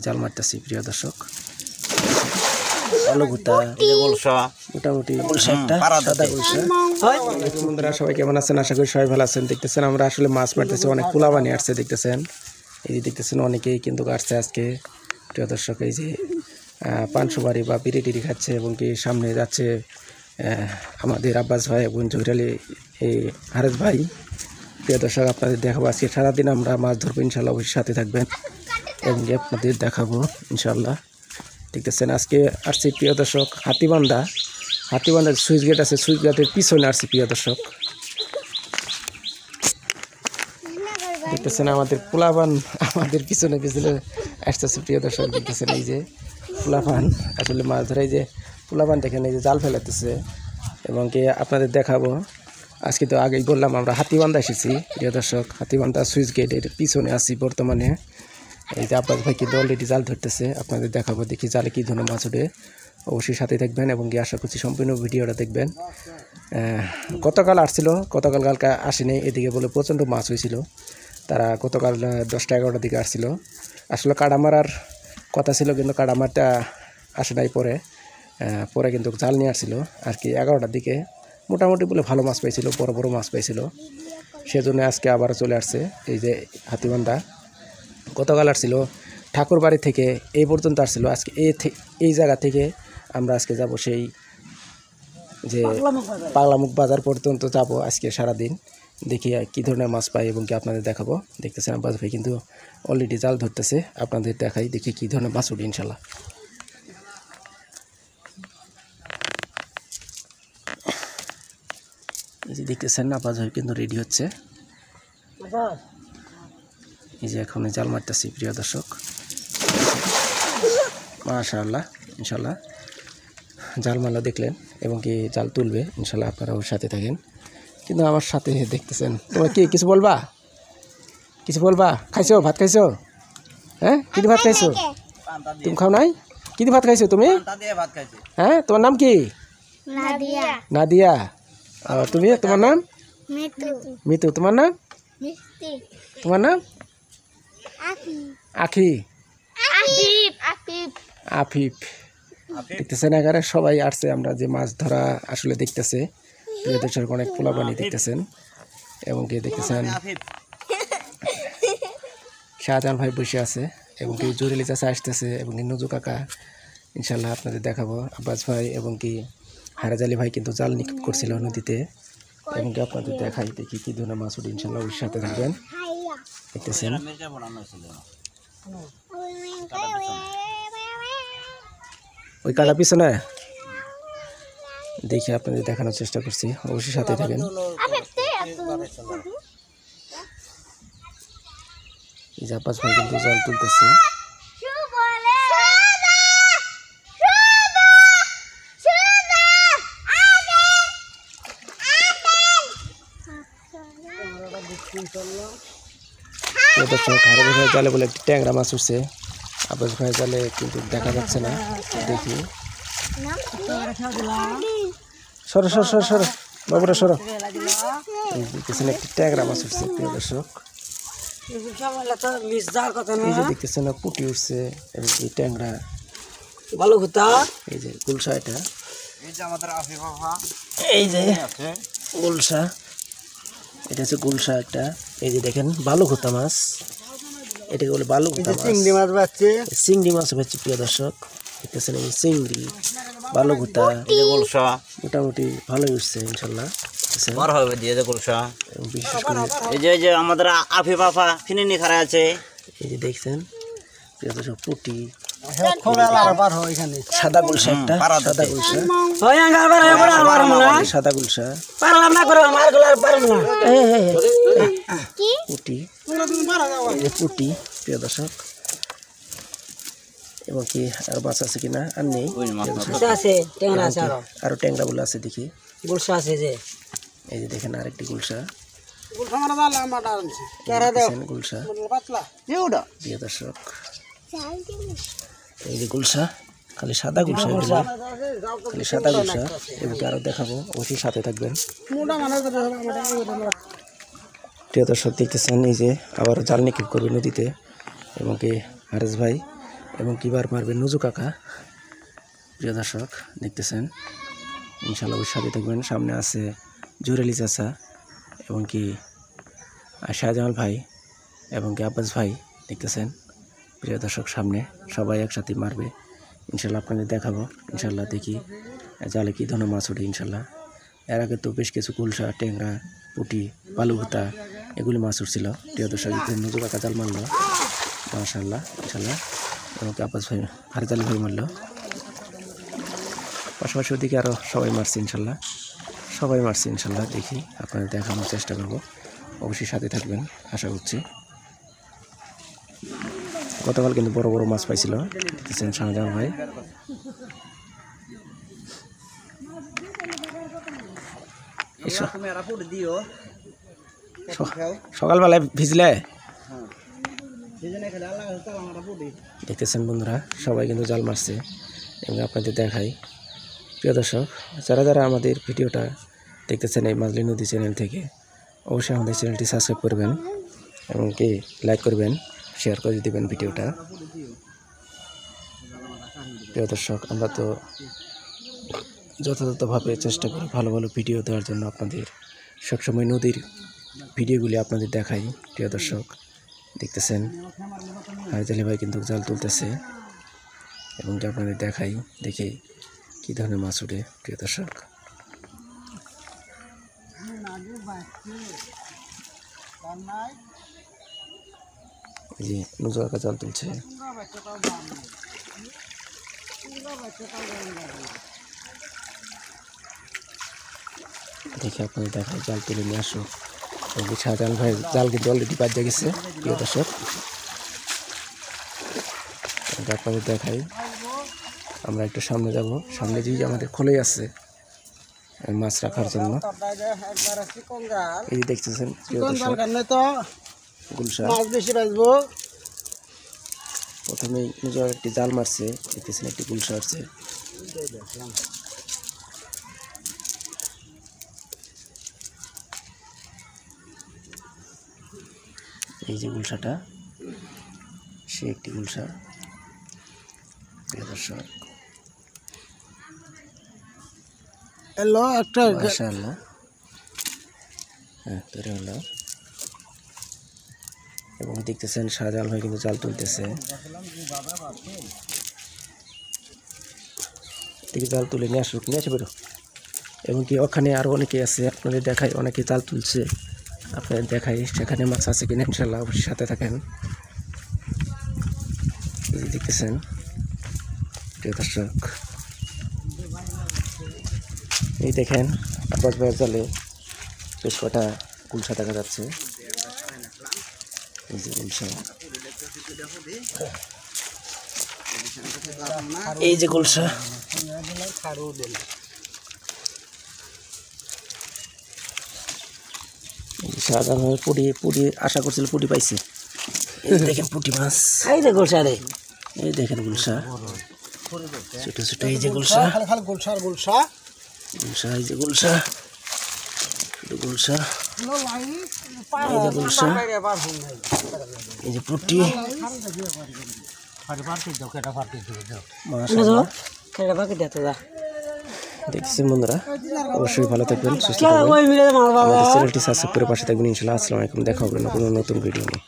জাল মারতেছি প্রিয় দর্শক। মোটামুটি সাদা গুলশা। বন্ধুরা সবাই কেমন আছেন? আশা করি সবাই ভালো আছেন। দেখতেছেন আমরা আসলে মাছ মারতেছি, অনেক পোলা বানিয়ে আসছে দেখতেছেন। এই যে দেখতেছেন অনেকেই কিন্তু আসছে আজকে প্রিয় দর্শক। এই যে পানসুপারি বা বিড়ি টিড়ি খাচ্ছে এবং কি সামনে যাচ্ছে আমাদের আব্বাস ভাই এবং জহির আলী এই হারেস ভাই। প্রিয় দর্শক আপনাদের দেখাবো আজকে সারাদিন আমরা মাছ ধরবো ইনশাল্লাহ, অবশ্যই সাথে থাকবেন এবং আপনাদের দেখাবো ইনশাল্লাহ। দেখতেছেন আজকে আসছি প্রিয় দর্শক হাতিবান্ধার সুইচ গেট আছে, সুইচ গেটের পিছনে আসছি প্রিয় দর্শক। দেখতেছেন আমাদের পোলাপান আমাদের পিছনে পিছনে আসতেছে প্রিয় দর্শক। দেখতেছেন এই যে পোলাপান আসলে মাছ ধরে, এই যে পোলাপান দেখেন এই যে জাল ফেলাতেছে এবং কি আপনাদের দেখাবো। আজকে তো আগেই বললাম আমরা হাতিবান্ধা এসেছি প্রিয় দর্শক। হাতিবান্ধা সুইচ গেটের পিছনে আসছি বর্তমানে। এই যে আব্বাস ভাই কিন্তু অলরেডি জাল ধরতেছে, আপনাদের দেখাবো। দেখি জালে কী ধরনের মাছ ওঠে, অবশ্যই সাথে থাকবেন এবং কি আশা করছি সম্পূর্ণ ভিডিওটা দেখবেন। গতকাল আসছিল, কালকে আসেনি, এদিকে বলে প্রচণ্ড মাছ হয়েছিল। তারা গতকাল 10টা-11টার দিকে আসছিল। আসলে কাটা মারার কথা ছিল কিন্তু কাটা মারটা আসে নাই। পরে কিন্তু জাল নিয়ে আসছিল আর কি 11টার দিকে। মোটামুটি বলে ভালো মাছ পাইছিল, বড় বড় মাছ পাইছিল। সেজন্য আজকে আবার চলে আসছে এই যে হাতিবান্ধা। গতকাল আসছিল ঠাকুর বাড়ি থেকে এই পর্যন্ত আসছিল। আজকে এই জায়গা থেকে আমরা আজকে যাব সেই যে পাগলামুখ বাজার পর্যন্ত যাব আজকে সারাদিন। দেখি কী ধরনের মাছ পাই এবং কি আপনাদের দেখাবো। দেখতেছেন আব্বাস ভাই কিন্তু অলরেডি জাল ধরতেছে, আপনাদের দেখাই দেখি কী ধরনের মাছ উঠে ইনশাল্লাহ। এই যে দেখতেছেন আব্বাস ভাই কিন্তু রেডি হচ্ছে। এই যে এখন জাল মারতেছি প্রিয় দর্শক। মাশাআল্লাহ ইনশাল্লাহ জাল মারলো দেখলেন এবং কি জাল তুলবে ইনশাল্লাহ, আপনারা ওর সাথে থাকেন। কিন্তু আমার সাথে দেখতেছেন, তোমরা কি কিছু বলবা? খাইছো? ভাত খাইছো? হ্যাঁ, কি ভাত খাইছো? তুমি খাও নাই? কি ভাত খাইছো তুমি? হ্যাঁ, তোমার নাম কি? নাদিয়া। তুমি, তোমার নাম? মিতু। তোমার নাম? তোমার নাম? আফিফ। দেখতেছেন এখানে সবাই আসছে, আমরা যে মাছ ধরা আসলে দেখতেছে দেশের অনেক পোলাপানি দেখতেছেন এবং কি দেখতেছেন শাহজাহান ভাই বসে আছে এবং কি জুরেলি চাষা আসতেছে এবং কি নজু কাকা ইনশাল্লাহ আপনাদের দেখাবো। আব্বাস ভাই এবং কি হারাজ আলী ভাই কিন্তু জাল নিক্ষেপ করছিল নদীতে এবং কি আপনাদের দেখাই দেখি কী ধরনের মাছ উঠে ইনশাল্লাহ, ওর সাথে থাকবেন। দেখতেছেন ওই কাটা পিছনে দেখি আপনাদের দেখানোর চেষ্টা করছি, অবশ্যই সাথে থাকেন। এই যে আব্বাস ভাই কিন্তু জাল তুলতেছে। জালে বলে একটি ট্যাংরা মাছ উঠছে, আব্বাস ভাই জালে কিন্তু দেখা যাচ্ছে না। দেখি সরো বাবুরা সরো। এই দেখতেছেন একটি ট্যাংরা মাছ উঠছে প্রিয় দর্শক। এই যে দেখতেছেন পুঁটি উঠছে এবং এই ট্যাংরা ভালো কথা। এই যে গুলশা, এটা এই যে গুলশা, এটা হচ্ছে গুলশা একটা। এই যে দেখেন বালু খোতা মাছ, এটাকে বলে বালু খোতা মাছ। চিংড়ি মাছ পাচ্ছে প্রিয় দর্শক। দেখতেছেন এই চিংড়ি, বালু খোতা, মোটামুটি ভালোই উঠছে ইনশাল্লাহ। বিশেষ করে এই যে আমাদের আফিফ আপা ফিনিনি খারা আছে, এই যে দেখছেন প্রিয় দর্শক পুঁটি, সাদা গুলশা একটা, সাদা গুলশা পুঁটি প্রিয় দর্শক। এবং কি আর মাছ আছে কিনা আর নেই, আরো ট্যাংরা বলে আছে দেখি। এই যে দেখেন আরেকটি গুলশা, গুলশা প্রিয় দর্শক। এই যে গুলশা, খালি সাদা গুলশা, খালি সাদা গুলশা এবং আরো দেখাবো, অবশ্যই সাথে থাকবেন। প্রিয় দর্শক দেখতেছেন এই যে আবার জাল নিক্ষেপ করবে নদীতে এবং কি হারেস ভাই এবং কিবার মারবে নজু কাকা। প্রিয় দর্শক দেখতেছেন, ইনশাল্লাহ ওর সাথে থাকবেন। সামনে আছে জুরেলি চাচা এবং কি শাহজামাল ভাই এবং কি আব্বাস ভাই দেখতেছেন। প্রিয় দর্শক সামনে সবাই একসাথে মারবে ইনশাল্লাহ, আপনাদের দেখাবো ইনশাল্লাহ। দেখি জালে কী ধরনের মাছ ওঠে ইনশাল্লাহ। এর আগে তো বেশ কিছু কুলসা, ট্যাংরা, পুঁটি, বালুভুতা এগুলি মাছ উঠছিল। প্রিয় দর্শক নজু কাকা জাল মারলো মাশাআল্লাহ ইনশাল্লাহ, এবং আব্বাস ভাই হারজালি ভাই মারলো। পাশাপাশি ওদিকে আরও সবাই মারছে ইনশাল্লাহ, সবাই মারছে ইনশাল্লাহ। দেখি আপনাদের দেখানোর চেষ্টা করবো, অবশ্যই সাথে থাকবেন আশা করছি। গতকাল কিন্তু বড় বড় মাছ পাইছিল দেখতেছেন শাহজাহান ভাই। সকালবেলায় ভিজলে দেখতেছেন বন্ধুরা, সবাই কিন্তু জাল মারছে এবং আপনাদের দেখাই। প্রিয় দর্শক, যারা যারা আমাদের ভিডিওটা দেখতেছেন এই মাজলি নদী চ্যানেল থেকে, অবশ্যই আমাদের চ্যানেলটি সাবস্ক্রাইব করবেন এবং কি লাইক করবেন, শেয়ার করে দেবেন ভিডিওটা। প্রিয় দর্শক, আমরা তো যথাযথভাবে চেষ্টা করি ভালো ভালো ভিডিও দেওয়ার জন্য, আপনাদের সবসময় নদীর ভিডিওগুলি আপনাদের দেখাই। প্রিয় দর্শক দেখতেছেন হারজালি ভাই কিন্তু জাল তুলতেছে এবং আপনাদের দেখাই দেখে কী ধরনের মাছ ওঠে। প্রিয় দর্শক এই যে নজু কাকা জাল তুলছে। দেখে আপনাদের দেখাই, জাল তুলে নিয়ে আসো। শাহজাহান ভাই জাল কিন্তু অলরেডি বাজে গেছে। প্রিয় দর্শক আপনাদের দেখাই, আমরা একটু সামনে যাব। সামনে যে আমাদের খোলাই আছে মাছ রাখার জন্য, এই যে দেখতেছেন প্রিয় দর্শক গুলশা। প্রথমে নিজের একটি জাল মারছে, দেখতেছেন একটি গুলশা আসছে। এই যে গুলশাটা, সে একটি গুলশা। প্রিয় দর্শক এলো একটা মাশাআল্লাহ, হ্যাঁ তৈরি হলো। এবং দেখতেছেন শাহজাহান ভাই কিন্তু জাল তুলতেছে। দেখি জাল তুলে নিয়ে আসুক, নিয়ে আসে বেরো। এবং কি ওখানে আরও অনেকে আছে, আপনাদের দেখাই, অনেকে জাল তুলছে, আপনাদের দেখাই সেখানে মাছ আছে কিনা ইনশাল্লাহ, অবশ্যই সাথে থাকেন। এই যে দেখতেছেন প্রিয় দর্শক, এই দেখেন আব্বাস ভাইয়ের জালে বেশ কটা গুলশা দেখা যাচ্ছে। এই যে গুলশা, এই যে গুলশা। শাহজাহান ভাই পুটি আশা করছিল, পুটি পাইছে। এই দেখেন পুটি মাছ, এই যে গুলশা রে, এই দেখেন গুলশা ছোট ছোট। এই যে গুলশা, গুলশা, এই যে গুলশা, ছোট গুলশা। এই যে গুলশা, এই যে পুটি। দেখতেছেন বন্ধুরা, অবশ্যই ভালো থাকবেন, সুস্থ থাকবেন, আমাদের চ্যানেলটি সাবস্ক্রাইব করে পাশে থাকবেন ইনশাআল্লাহ। আসসালামু আলাইকুম, দেখা হবে নতুন ভিডিও নিয়ে।